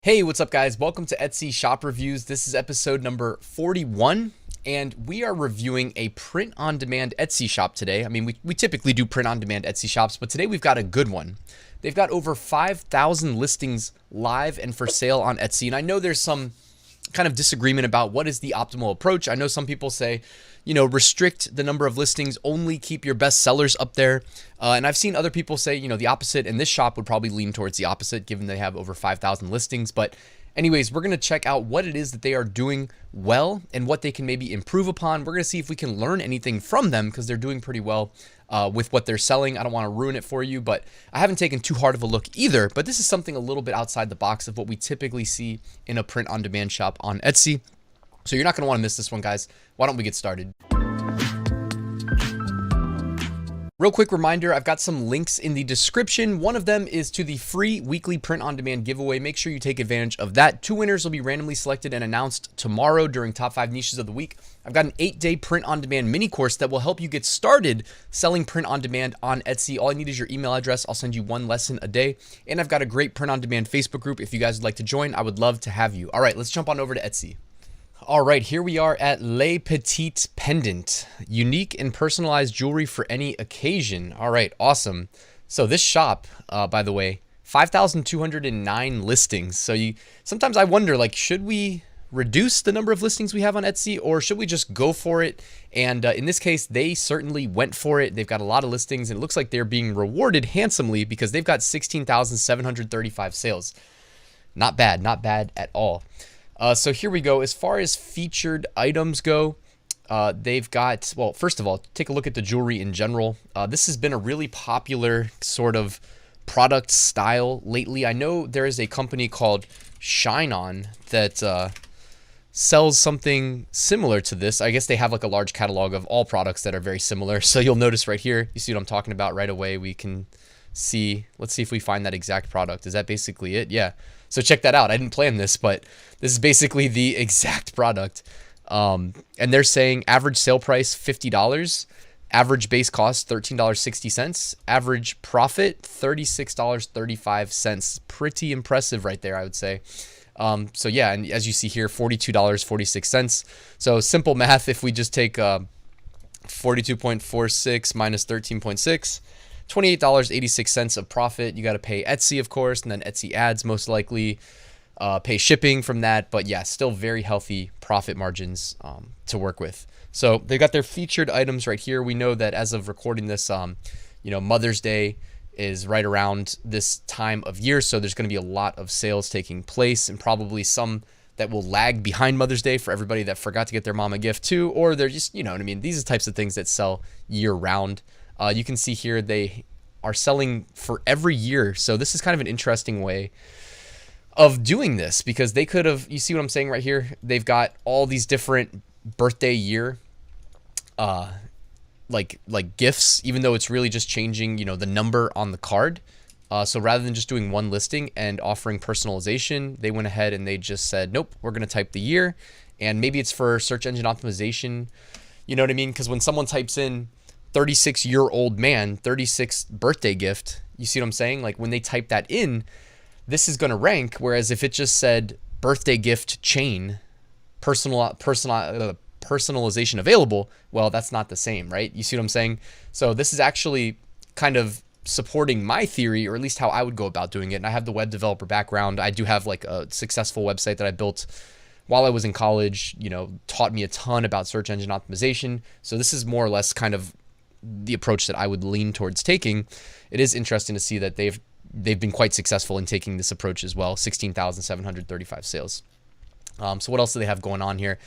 Hey, what's up guys? Welcome to Etsy Shop Reviews. This is episode number 41, and we are reviewing a print-on-demand Etsy shop today. I mean, we typically do print-on-demand Etsy shops, but today we've got a good one. They've got over 5,000 listings live and for sale on Etsy, and I know there's some kind of disagreement about what is the optimal approach. I know some people say, restrict the number of listings, only keep your best sellers up there. And I've seen other people say, the opposite, and this shop would probably lean towards the opposite given they have over 5,000 listings. But anyways, we're going to check out what it is that they are doing well and what they can maybe improve upon. We're going to see if we can learn anything from them because they're doing pretty well with what they're selling. I don't want to ruin it for you, but I haven't taken too hard of a look either. But this is something a little bit outside the box of what we typically see in a print-on-demand shop on Etsy. So you're not going to want to miss this one, guys. Why don't we get started? Real quick reminder, I've got some links in the description. One of them is to the free weekly print-on-demand giveaway. Make sure you take advantage of that. 2 winners will be randomly selected and announced tomorrow during Top 5 Niches of the Week. I've got an 8-day print-on-demand mini course that will help you get started selling print-on-demand on Etsy. All I need is your email address. I'll send you 1 lesson a day. And I've got a great print-on-demand Facebook group. If you guys would like to join, I would love to have you. All right, let's jump on over to Etsy. All right, here we are at Le Petit Pendant, unique and personalized jewelry for any occasion. All right, awesome. So this shop, by the way, 5,209 listings. So sometimes I wonder, should we reduce the number of listings we have on Etsy, or should we just go for it? And in this case, they certainly went for it. They've got a lot of listings, and it looks like they're being rewarded handsomely because they've got 16,735 sales. Not bad at all. So here we go. As far as featured items go, they've got, well, first of all, take a look at the jewelry in general. This has been a really popular sort of product style lately. I know there is a company called ShineOn that sells something similar to this. I guess they have like a large catalog of all products that are very similar. So you'll notice right here, you see what I'm talking about right away. We can see, let's see if we find that exact product. Is that basically it? Yeah. So check that out. I didn't plan this, but this is basically the exact product. And they're saying average sale price $50, average base cost $13.60, average profit $36.35. Pretty impressive right there, I would say. So yeah, and as you see here, $42.46. So simple math, if we just take 42.46 minus 13.6, $28.86 of profit. You got to pay Etsy, of course, and then Etsy ads most likely, pay shipping from that. But yeah, still very healthy profit margins to work with. So they got their featured items right here. We know that as of recording this, Mother's Day is right around this time of year. So there's going to be a lot of sales taking place, and probably some that will lag behind Mother's Day for everybody that forgot to get their mom a gift too, or they're just, what I mean? These are types of things that sell year round. You can see here they are selling for every year. So this is kind of an interesting way of doing this, because they could have, you see what I'm saying right here? They've got all these different birthday year like gifts, even though it's really just changing, the number on the card. So rather than just doing one listing and offering personalization, they went ahead and they just said, nope, we're going to type the year. And maybe it's for search engine optimization. You know what I mean? Because when someone types in 36-year-old man, 36th birthday gift, you see what I'm saying? Like when they type that in, this is going to rank. Whereas if it just said birthday gift chain, personalization available, well, that's not the same, right? You see what I'm saying? So this is actually kind of supporting my theory, or at least how I would go about doing it. And I have the web developer background. I do have like a successful website that I built while I was in college, taught me a ton about search engine optimization. So this is more or less kind of the approach that I would lean towards taking. It is interesting to see that they've been quite successful in taking this approach as well. 16,735 sales. So what else do they have going on here?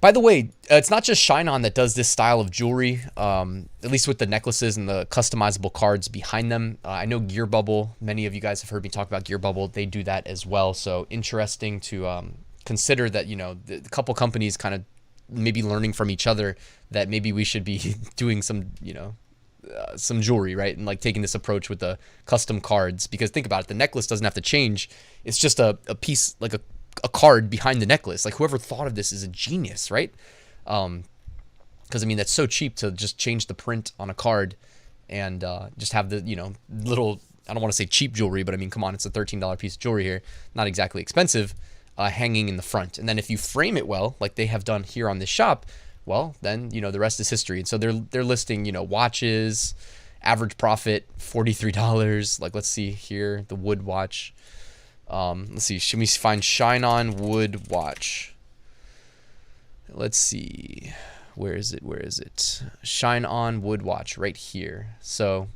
By the way, it's not just ShineOn that does this style of jewelry, at least with the necklaces and the customizable cards behind them. I know Gearbubble, many of you guys have heard me talk about Gearbubble. They do that as well. So interesting to consider that, the couple companies kind of maybe learning from each other, that maybe we should be doing some, some jewelry, right? And like taking this approach with the custom cards, because think about it, the necklace doesn't have to change. It's just a piece, like a card behind the necklace. Like whoever thought of this is a genius, right? Because I mean, that's so cheap to just change the print on a card and just have the, little I don't want to say cheap jewelry, but I mean, come on, it's a $13 piece of jewelry here. Not exactly expensive, hanging in the front. And then if you frame it well, like they have done here on this shop, well, then, you know, the rest is history. And so they're listing, you know, watches, average profit, $43. Like, let's see here, the wood watch. Let's see, should we find ShineOn wood watch? Let's see, where is it? ShineOn wood watch right here. So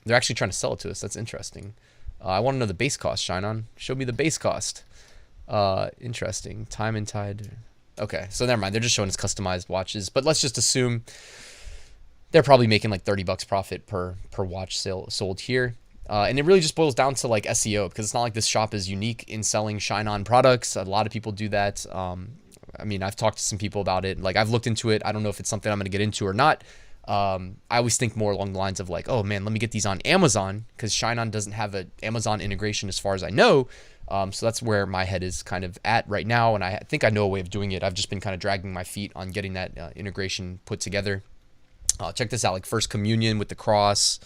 they're actually trying to sell it to us. That's interesting. I want to know the base cost, ShineOn. Show me the base cost. Interesting. Time and tide. Okay, so never mind. They're just showing us customized watches. But let's just assume they're probably making like $30 profit per watch sold here. And it really just boils down to like SEO, because it's not like this shop is unique in selling ShineOn products. A lot of people do that. I mean, I've talked to some people about it. Like, I've looked into it. I don't know if it's something I'm going to get into or not. I always think more along the lines of like, oh man, let me get these on Amazon, because ShineOn doesn't have an Amazon integration as far as I know. So that's where my head is kind of at right now. And I think I know a way of doing it. I've just been kind of dragging my feet on getting that integration put together. Check this out, like First Communion with the cross.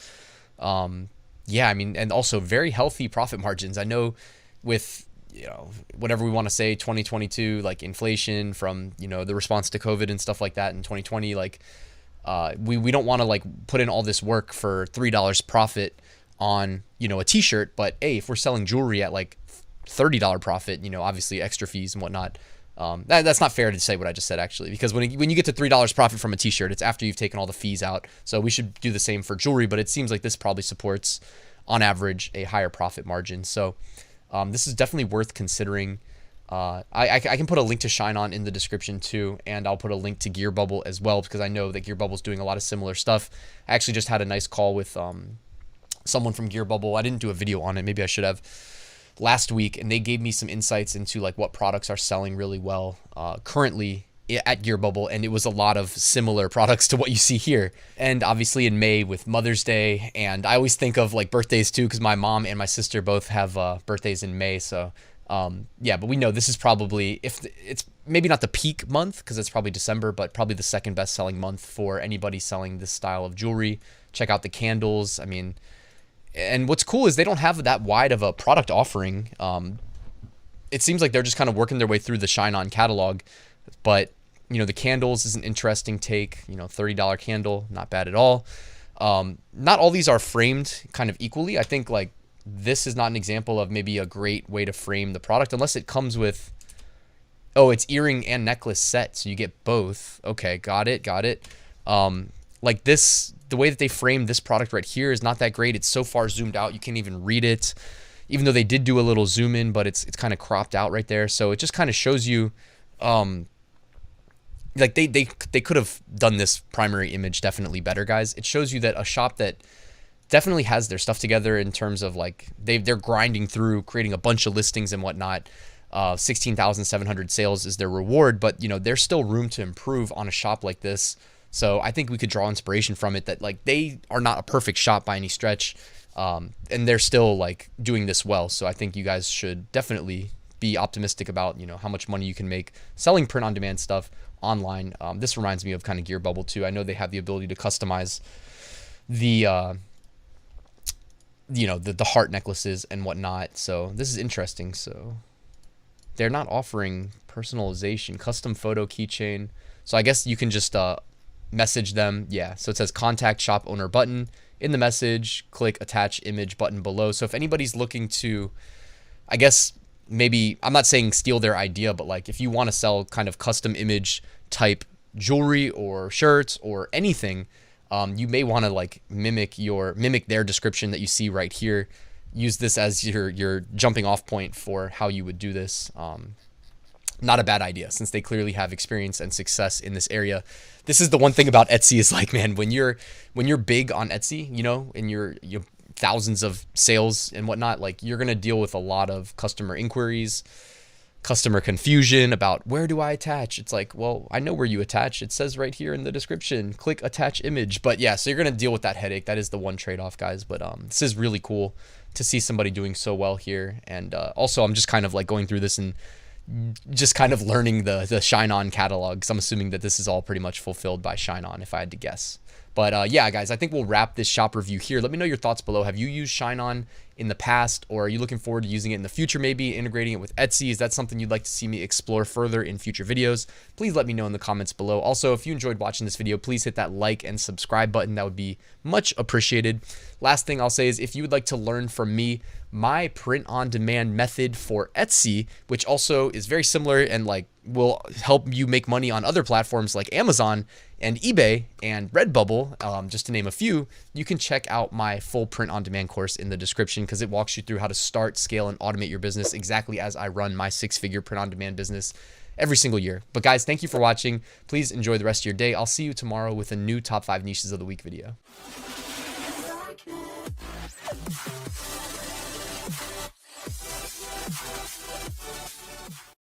Yeah, I mean, and also very healthy profit margins. I know with, you know, whatever we want to say, 2022, like inflation from, you know, the response to COVID and stuff like that in 2020, like, we don't want to like put in all this work for $3 profit on, you know, a t-shirt, but hey, if we're selling jewelry at like $30 profit, you know, obviously extra fees and whatnot, that's not fair to say what I just said, actually, because when you get to $3 profit from a t-shirt, it's after you've taken all the fees out. So we should do the same for jewelry, but it seems like this probably supports on average a higher profit margin. So this is definitely worth considering. I can put a link to ShineOn in the description too, and I'll put a link to Gearbubble as well, because I know that Gearbubble is doing a lot of similar stuff. I actually just had a nice call with someone from Gearbubble. I didn't do a video on it, maybe I should have, last week, and they gave me some insights into like what products are selling really well currently at Gearbubble, and it was a lot of similar products to what you see here. And obviously in May with Mother's Day, and I always think of like birthdays too, because my mom and my sister both have birthdays in May, so yeah, but we know this is probably, if it's maybe not the peak month, because it's probably December, but probably the second best selling month for anybody selling this style of jewelry. Check out the candles. I mean, and what's cool is they don't have that wide of a product offering. It seems like they're just kind of working their way through the ShineOn catalog, but you know, the candles is an interesting take. You know, $30 candle, not bad at all. Not all these are framed kind of equally. I think like this is not an example of maybe a great way to frame the product unless it comes with, oh, it's earring and necklace set, so you get both. Okay, got it. Like this, the way that they framed this product right here is not that great. It's so far zoomed out you can't even read it, even though they did do a little zoom in, but it's kind of cropped out right there. So it just kind of shows you, like they could have done this primary image definitely better, guys. It shows you that a shop that definitely has their stuff together in terms of like they're grinding through creating a bunch of listings and whatnot. 16,700 sales is their reward, but you know, there's still room to improve on a shop like this. So I think we could draw inspiration from it, that like they are not a perfect shop by any stretch, and they're still like doing this well. So I think you guys should definitely be optimistic about, you know, how much money you can make selling print on demand stuff online. This reminds me of kind of Gearbubble too. I know they have the ability to customize the you know, the heart necklaces and whatnot. So this is interesting. So they're not offering personalization, custom photo keychain. So I guess you can just message them. Yeah, so it says contact shop owner button in the message, click attach image button below. So if anybody's looking to, I guess maybe, I'm not saying steal their idea, but like if you want to sell kind of custom image type jewelry or shirts or anything, you may want to like mimic their description that you see right here. Use this as your jumping off point for how you would do this. Not a bad idea, since they clearly have experience and success in this area. This is the one thing about Etsy is like, man, when you're big on Etsy, you know, and you're thousands of sales and whatnot, like you're going to deal with a lot of customer inquiries, customer confusion about where do I attach? It's like, well, I know where you attach. It says right here in the description, click attach image. But yeah, so you're going to deal with that headache. That is the one trade-off, guys. But this is really cool to see somebody doing so well here. And also I'm just kind of like going through this and just kind of learning the ShineOn catalog, because I'm assuming that this is all pretty much fulfilled by ShineOn if I had to guess. But yeah, guys, I think we'll wrap this shop review here. Let me know your thoughts below. Have you used ShineOn in the past, or are you looking forward to using it in the future, maybe integrating it with Etsy? Is that something you'd like to see me explore further in future videos? Please let me know in the comments below. Also, if you enjoyed watching this video, please hit that like and subscribe button. That would be much appreciated. Last thing I'll say is, if you would like to learn from me my print-on-demand method for Etsy, which also is very similar and like will help you make money on other platforms like Amazon and eBay and Redbubble, just to name a few, you can check out my full print-on-demand course in the description, because it walks you through how to start, scale, and automate your business exactly as I run my 6-figure print-on-demand business every single year. But guys, thank you for watching. Please enjoy the rest of your day. I'll see you tomorrow with a new top 5 niches of the week video.